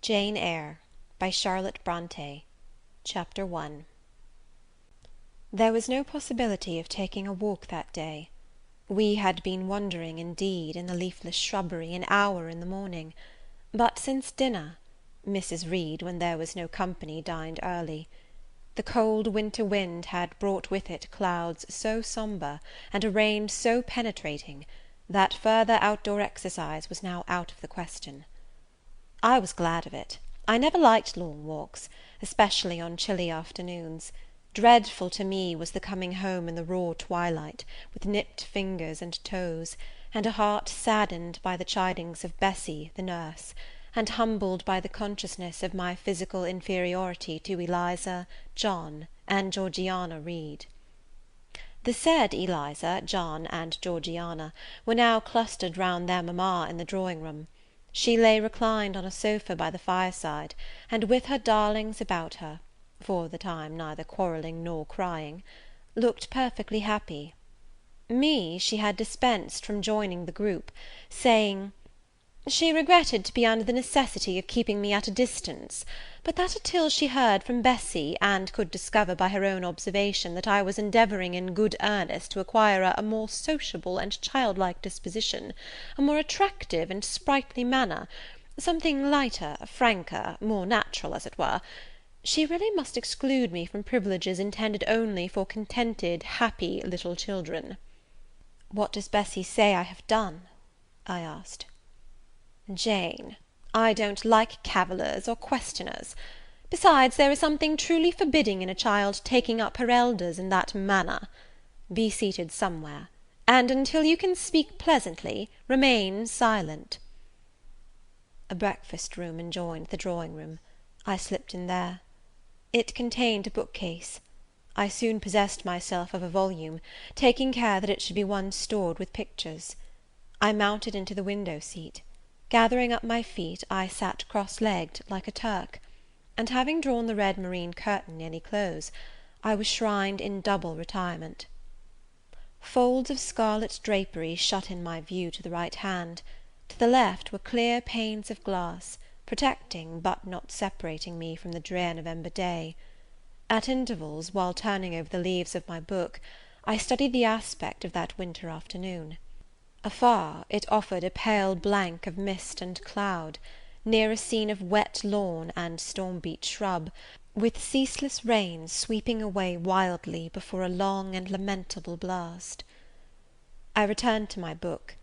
Jane Eyre by Charlotte Brontë. Chapter 1. There was no possibility of taking a walk that day. We had been wandering, indeed, in the leafless shrubbery an hour in the morning; but since dinner, Mrs. Reed, when there was no company, dined early. The cold winter wind had brought with it clouds so sombre, and a rain so penetrating, that further outdoor exercise was now out of the question. I was glad of it. I never liked long walks, especially on chilly afternoons. Dreadful to me was the coming home in the raw twilight, with nipped fingers and toes, and a heart saddened by the chidings of Bessie, the nurse, and humbled by the consciousness of my physical inferiority to Eliza, John, and Georgiana Reed. The said Eliza, John, and Georgiana were now clustered round their mamma in the drawing-room. She lay reclined on a sofa by the fireside, and with her darlings about her, for the time neither quarrelling nor crying, looked perfectly happy. Me she had dispensed from joining the group, saying, "She regretted to be under the necessity of keeping me at a distance, but that until she heard from Bessie, and could discover by her own observation that I was endeavouring in good earnest to acquire a more sociable and childlike disposition, a more attractive and sprightly manner, something lighter, franker, more natural, as it were, she really must exclude me from privileges intended only for contented, happy little children." "What does Bessie say I have done?" I asked. "Jane, I don't like cavillers or questioners. Besides, there is something truly forbidding in a child taking up her elders in that manner. Be seated somewhere, and until you can speak pleasantly, remain silent." A breakfast room adjoined the drawing room. I slipped in there. It contained a bookcase. I soon possessed myself of a volume, taking care that it should be one stored with pictures. I mounted into the window seat. Gathering up my feet, I sat cross-legged, like a Turk; and having drawn the red moreen curtain nearly close, I was shrined in double retirement. Folds of scarlet drapery shut in my view to the right hand; to the left were clear panes of glass, protecting, but not separating me from the drear November day. At intervals, while turning over the leaves of my book, I studied the aspect of that winter afternoon. Afar, it offered a pale blank of mist and cloud; near, a scene of wet lawn and storm-beat shrub, with ceaseless rains sweeping away wildly before a long and lamentable blast. I returned to my book.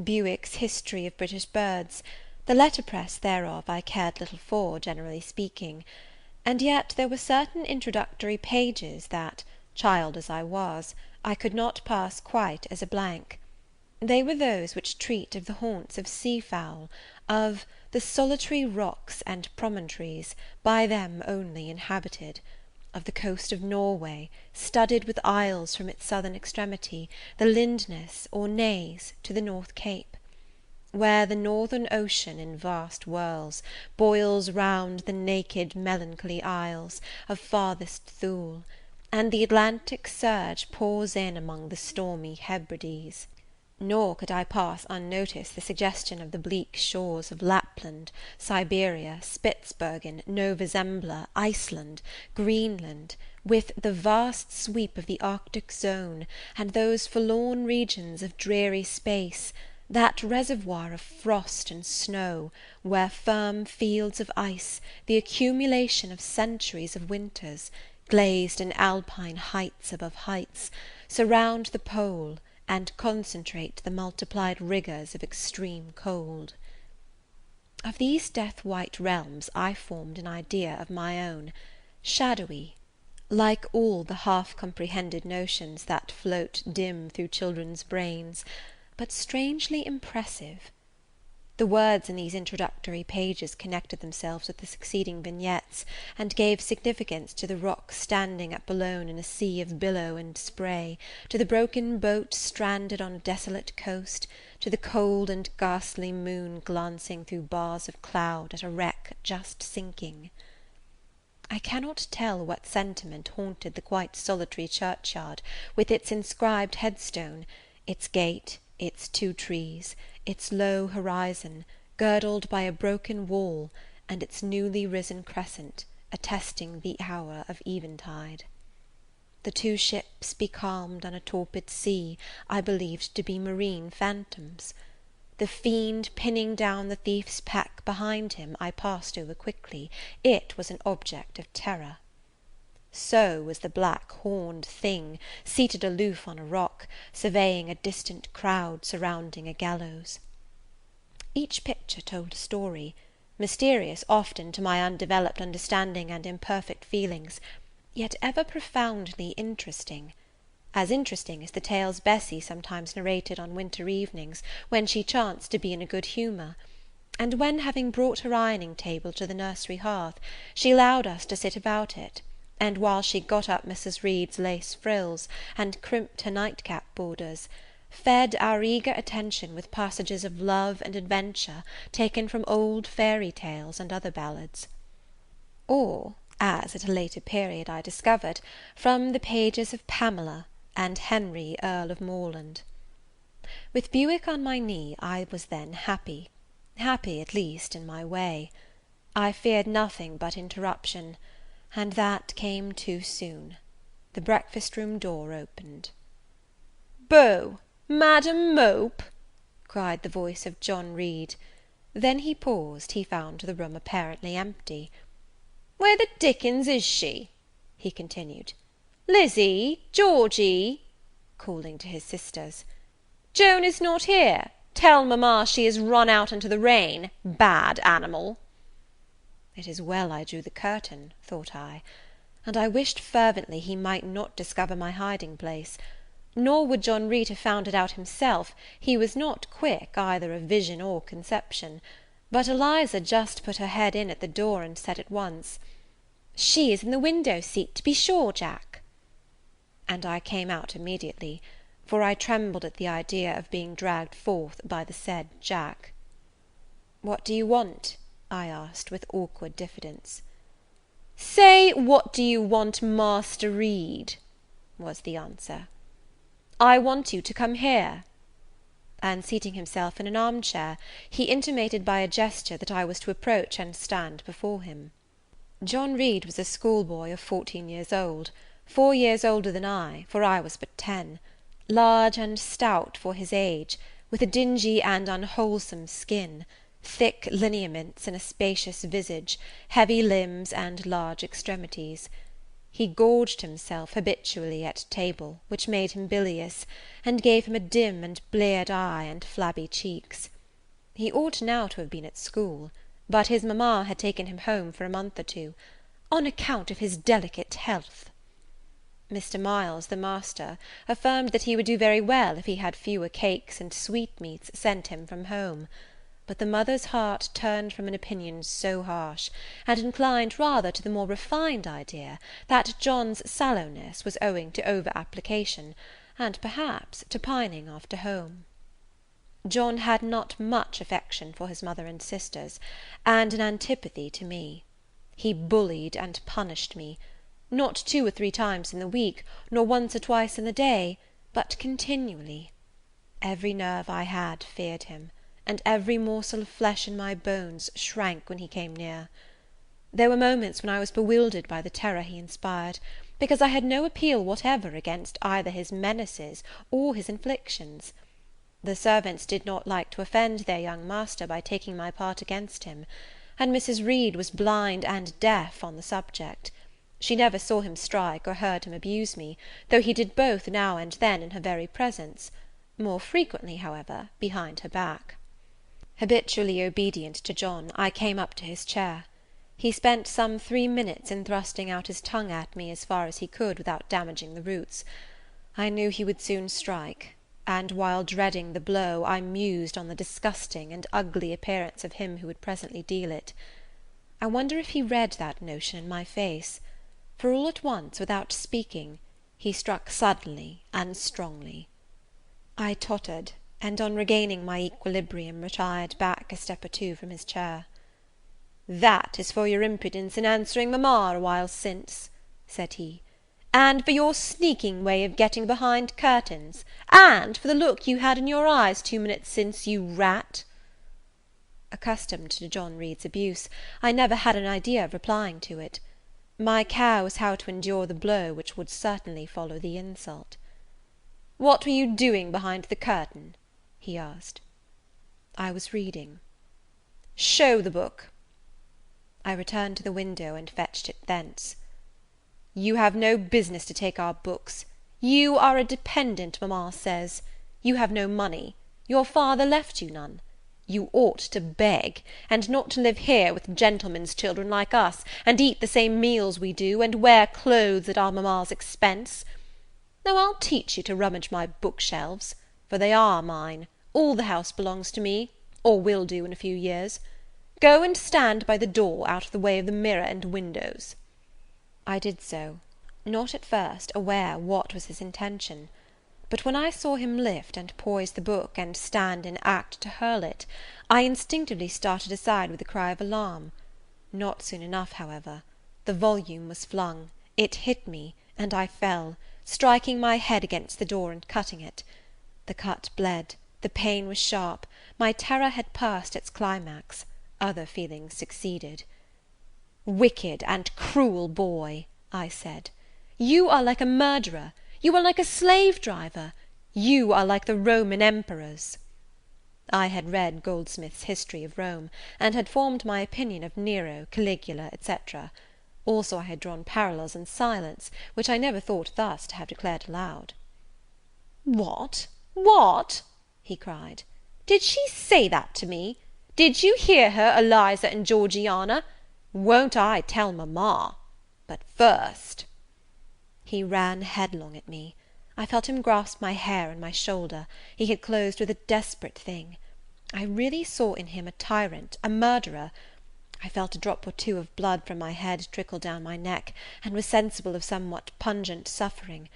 Bewick's History of British Birds. The letterpress thereof I cared little for, generally speaking; and yet there were certain introductory pages that, child as I was, I could not pass quite as a blank. They were those which treat of the haunts of sea-fowl, of the solitary rocks and promontories, by them only inhabited; of the coast of Norway, studded with isles from its southern extremity, the Lindness, or Naze, to the North Cape; where the northern ocean, in vast whirls, boils round the naked melancholy isles of farthest Thule, and the Atlantic surge pours in among the stormy Hebrides. Nor could I pass unnoticed the suggestion of the bleak shores of Lapland, Siberia, Spitzbergen, Nova Zembla, Iceland, Greenland, with the vast sweep of the Arctic zone, and those forlorn regions of dreary space, that reservoir of frost and snow, where firm fields of ice, the accumulation of centuries of winters, glazed in alpine heights above heights, surround the pole, and concentrate the multiplied rigours of extreme cold. Of these death-white realms I formed an idea of my own, shadowy, like all the half-comprehended notions that float dim through children's brains, but strangely impressive. The words in these introductory pages connected themselves with the succeeding vignettes, and gave significance to the rock standing at Boulogne in a sea of billow and spray, to the broken boat stranded on a desolate coast, to the cold and ghastly moon glancing through bars of cloud at a wreck just sinking. I cannot tell what sentiment haunted the quite solitary churchyard, with its inscribed headstone, its gate, its 2 trees, its low horizon, girdled by a broken wall, and its newly risen crescent attesting the hour of eventide. The two ships becalmed on a torpid sea I believed to be marine phantoms. The fiend pinning down the thief's pack behind him I passed over quickly. It was an object of terror. So was the black horned thing, seated aloof on a rock, surveying a distant crowd surrounding a gallows. Each picture told a story, mysterious often to my undeveloped understanding and imperfect feelings, yet ever profoundly interesting. As interesting as the tales Bessie sometimes narrated on winter evenings, when she chanced to be in a good humour, and when, having brought her ironing table to the nursery hearth, she allowed us to sit about it, and while she got up Mrs. Reed's lace frills, and crimped her nightcap borders, fed our eager attention with passages of love and adventure taken from old fairy tales and other ballads. Or, as at a later period I discovered, from the pages of Pamela and Henry, Earl of Morland. With Buick on my knee, I was then happy at least in my way. I feared nothing but interruption, and that came too soon. The breakfast-room door opened. "Beau, Madam Mope!" cried the voice of John Reed. Then he paused. He found the room apparently empty. "Where the dickens is she?" he continued. "Lizzy, Georgie," calling to his sisters, "Joan is not here. Tell mamma she has run out into the rain. Bad animal." It is well I drew the curtain, thought I, and I wished fervently he might not discover my hiding place. Nor would John Reed have found it out himself. He was not quick either of vision or conception. But Eliza just put her head in at the door, and said at once, "She is in the window seat, to be sure, Jack." And I came out immediately, for I trembled at the idea of being dragged forth by the said Jack. "What do you want?" I asked, with awkward diffidence. "Say, what do you want, Master Reed?" was the answer. "I want you to come here." And seating himself in an arm-chair, he intimated by a gesture that I was to approach and stand before him. John Reed was a schoolboy of 14 years old, 4 years older than I, for I was but 10, large and stout for his age, with a dingy and unwholesome skin, thick lineaments in a spacious visage, heavy limbs, and large extremities. He gorged himself habitually at table, which made him bilious, and gave him a dim and bleared eye and flabby cheeks. He ought now to have been at school, but his mamma had taken him home for a month or two, "on account of his delicate health." Mr. Miles, the master, affirmed that he would do very well if he had fewer cakes and sweetmeats sent him from home; but the mother's heart turned from an opinion so harsh, and inclined rather to the more refined idea that John's sallowness was owing to over-application, and perhaps to pining after home. John had not much affection for his mother and sisters, and an antipathy to me. He bullied and punished me, not 2 or 3 times in the week, nor once or twice in the day, but continually. Every nerve I had feared him, and every morsel of flesh in my bones shrank when he came near. There were moments when I was bewildered by the terror he inspired, because I had no appeal whatever against either his menaces or his inflictions. The servants did not like to offend their young master by taking my part against him, and Mrs. Reed was blind and deaf on the subject. She never saw him strike or heard him abuse me, though he did both now and then in her very presence, more frequently, however, behind her back. Habitually obedient to John, I came up to his chair. He spent some 3 minutes in thrusting out his tongue at me as far as he could without damaging the roots. I knew he would soon strike, and while dreading the blow, I mused on the disgusting and ugly appearance of him who would presently deal it. I wonder if he read that notion in my face, for all at once, without speaking, he struck suddenly and strongly. I tottered, and on regaining my equilibrium, retired back a step or 2 from his chair. "That is for your impudence in answering mamma a while since," said he, "and for your sneaking way of getting behind curtains, and for the look you had in your eyes 2 minutes since, you rat." Accustomed to John Reed's abuse, I never had an idea of replying to it. My care was how to endure the blow which would certainly follow the insult. "What were you doing behind the curtain?" he asked. "I was reading." "Show the book." I returned to the window, and fetched it thence. "You have no business to take our books. You are a dependent, mamma says. You have no money. Your father left you none. You ought to beg, and not to live here with gentlemen's children like us, and eat the same meals we do, and wear clothes at our mamma's expense. Now I'll teach you to rummage my bookshelves, for they are mine. All the house belongs to me, or will do in a few years. Go and stand by the door, out of the way of the mirror and windows." I did so, not at first aware what was his intention; but when I saw him lift and poise the book, and stand in act to hurl it, I instinctively started aside with a cry of alarm. Not soon enough, however. The volume was flung, it hit me, and I fell, striking my head against the door and cutting it. The cut bled, the pain was sharp, my terror had passed its climax, other feelings succeeded. "Wicked and cruel boy," I said, "you are like a murderer, you are like a slave driver, you are like the Roman emperors." I had read Goldsmith's History of Rome, and had formed my opinion of Nero, Caligula, etc. Also I had drawn parallels in silence, which I never thought thus to have declared aloud. "What? What?" he cried. "Did she say that to me? Did you hear her, Eliza and Georgiana? Won't I tell mamma? But first—" He ran headlong at me. I felt him grasp my hair and my shoulder. He had closed with a desperate thing. I really saw in him a tyrant, a murderer. I felt a drop or two of blood from my head trickle down my neck, and was sensible of somewhat pungent suffering.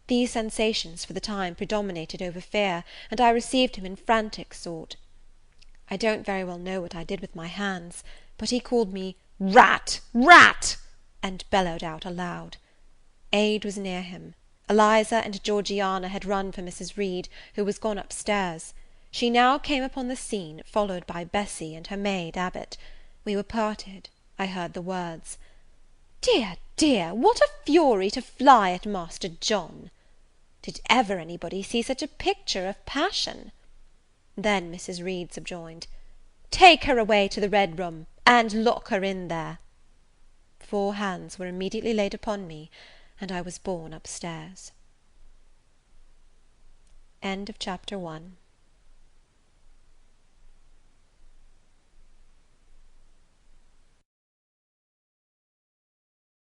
These sensations, for the time, predominated over fear, and I received him in frantic sort. I don't very well know what I did with my hands, but he called me "Rat! Rat!" and bellowed out aloud. Aid was near him. Eliza and Georgiana had run for Mrs. Reed, who was gone up stairs. She now came upon the scene, followed by Bessie and her maid Abbot. We were parted. I heard the words, "Dear, dear, what a fury to fly at Master John!" Did ever anybody see such a picture of passion? Then Mrs. Reed subjoined, "Take her away to the Red Room, and lock her in there." 4 hands were immediately laid upon me, and I was borne upstairs. Chapter 2